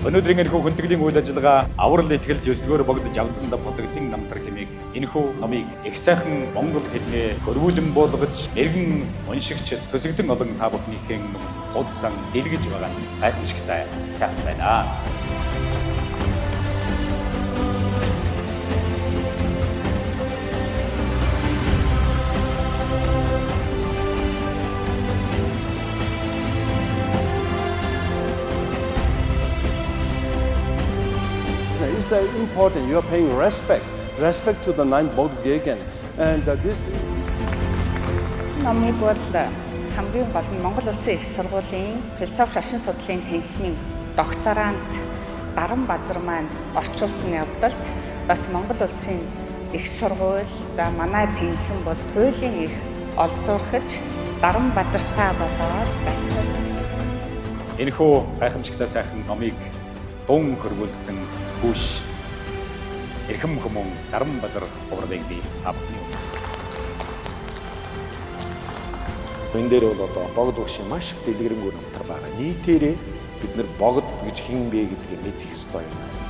Өнөөдрийн энэхүү хүндэтгэлийн үйл ажиллагаа аврал ихтгэл зөвсдгөөр богдож явцсандаа бодогдсон намтар хэмээх энэхүү номыг их сайхан монгол хэлнээ хөрвүүлэн буулгаж эргэн уншигч сүсэгдэн олон та бүхнийхэн хуудсан дэлгэж байгаа нь гайхамшигтай сайхан байна. It's important. You are paying respect to the nine Bodhgegen, and this. Номыг бол хамгийн гол нь Монгол Улсын их сургуулийн философи шашин судлалын танхимын докторант Даранбадар маань орчуулсан явдалд бас Монгол Улсын их сургууль за манай танхим бол туйлын их олзуурхаж Даранбадартай болоод барьсан. Энэхүү гайхамшигтай сайхан номыг дун хөрвүүлсэн хүүш эрхэм хүмүүн Даранбадар урдыг би авахны. Энэ дээр бол одоо богд угшийн маш их дэлгэрэнгүй намтар байгаа. Нийтээрээ бид нар богд гэж хин бэ гэдгийг мэдэх ёстой юм.